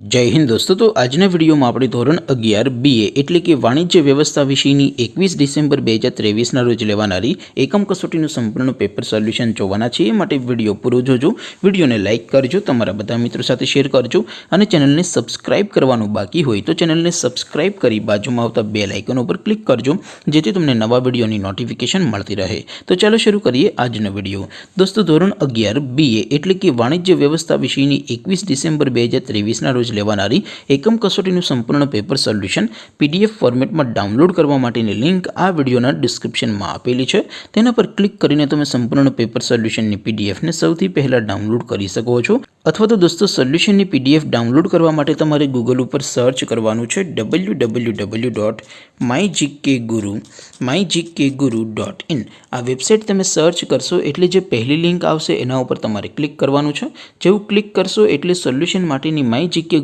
जय हिंद दोस्तों। तो આજના વિડીયોમાં આપણે ધોરણ 11 BA એટલે કે વાણિજ્ય વ્યવસ્થા વિષયની 21 ડિસેમ્બર 2023ના રોજ લેવાનારી એકમ કસોટીનું સંપૂર્ણ પેપર સોલ્યુશન જોવાના છે। માટે વિડીયો પૂરો જોજો, વિડીયોને લાઇક કરજો, તમારા બધા મિત્રો સાથે શેર કરજો અને ચેનલને સબસ્ક્રાઇબ કરવાનું બાકી હોય તો ચેનલને સબસ્ક્રાઇબ કરી બાજુમાં આવતા બેલ આઇકન ઉપર ક્લિક કરજો જેથી તમને નવા વિડીયોની નોટિફિકેશન મળતી રહે। તો ચાલો શરૂ કરીએ આજનો વિડીયો। દોસ્તો ધોરણ 11 BA એટલે કે વાણિજ્ય વ્યવસ્થા વિષયની 21 ડિસેમ્બર 2023ના રોજ લેવાનારી એકમ કસોટીનું સંપૂર્ણ પેપર સોલ્યુશન PDF ફોર્મેટમાં ડાઉનલોડ કરવા માટેની લિંક આ વિડીયોના ડિસ્ક્રિપ્શનમાં આપેલી છે। તેના પર ક્લિક કરીને તમે સંપૂર્ણ પેપર સોલ્યુશનની PDF ને સૌથી પહેલા ડાઉનલોડ કરી શકો છો। અથવા તો દોસ્તો સોલ્યુશનની PDF ડાઉનલોડ કરવા માટે તમારે ગૂગલ ઉપર સર્ચ કરવાનું છે www.mygkguru.in। આ વેબસાઇટ તમે સર્ચ કરશો એટલે જે પહેલી લિંક આવશે એના ઉપર તમારે ક્લિક કરવાનું છે। જેવું ક્લિક કરશો એટલે સોલ્યુશન માટેની mygkguru.in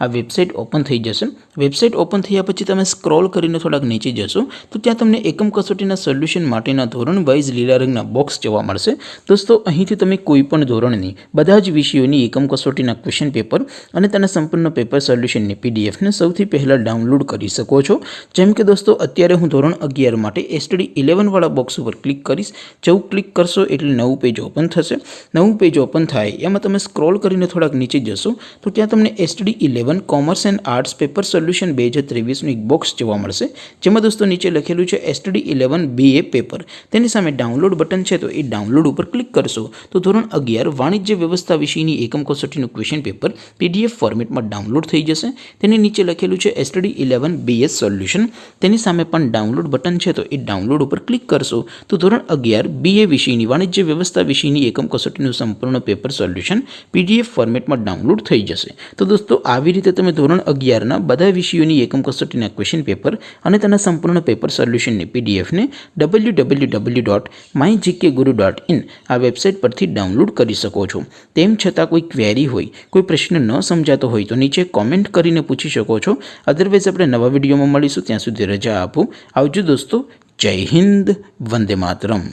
આ વેબસાઇટ ઓપન થઈ જશે। વેબસાઇટ ઓપન થયા પછી તમે સ્ક્રોલ કરીને થોડાક નીચે જશો તો ત્યાં તમને એકમ કસોટીના સોલ્યુશન માટેના ધોરણ વાઇઝ લીલા રંગના બોક્સ જોવા મળશે। દોસ્તો અહીંથી તમે કોઈ પણ ધોરણની બધા જ વિષયોની એકમ કસોટીના ક્વેશ્ચન પેપર અને તેના સંપૂર્ણ પેપર સોલ્યુશનની PDF ને સૌથી પહેલા ડાઉનલોડ કરી શકો છો। જેમ કે દોસ્તો અત્યારે હું ધોરણ 11 માટે STD 11 વાળા બોક્સ ઉપર ક્લિક કરીશ। જેવું ક્લિક કરશો એટલે નવું પેજ ઓપન થશે। નવું પેજ ઓપન થાય એમાં તમે સ્ક્રોલ કરીને થોડાક નીચે જશો તો ત્યાં તમને STD 11 commerce and arts paper solution 2023નું એક બોક્સ જોવા મળશે। જેમાં દોસ્તો નીચે લખેલું છે STD 11 BA પેપર। તેની સામે ડાઉનલોડ બટન છે તો એ ડાઉનલોડ ઉપર ક્લિક કરશો તો ધોરણ 11 વાણિજ્ય વ્યવસ્થા વિષયની એકમ કસોટીનું ક્વેશ્ચન પેપર PDF ફોર્મેટમાં ડાઉનલોડ થઈ જશે। તેની નીચે લખેલું છે STD 11 BS સોલ્યુશન। તેની સામે પણ ડાઉનલોડ બટન છે તો એ ડાઉનલોડ ઉપર ક્લિક કરશો તો ધોરણ 11 BA વિષયની વાણિજ્ય વ્યવસ્થા વિષયની એકમ કસોટીનું સંપૂર્ણ પેપર સોલ્યુશન PDF ફોર્મેટમાં ડાઉનલોડ થઈ જશે। તો દોસ્તો આવી રીતે તમે ધોરણ 11ના બધા વિષયોની એકમ કસોટીના ક્વેશ્ચન પેપર અને તેના સંપૂર્ણ પેપર સોલ્યુશનની PDF ને www.mygkguru.in આ વેબસાઇટ પરથી ડાઉનલોડ કરી શકો છો। તેમ છતાં કોઈ ક્વેરી હોય, કોઈ પ્રશ્ન ન સમજાતો હોય તો નીચે કોમેન્ટ કરીને પૂછી શકો છો। અધરવાઇઝ આપણે નવા વિડીયોમાં મળીશું, ત્યાં સુધી રજા આપો। આવજો દોસ્તો, જય હિન્દ, વંદે માતરમ।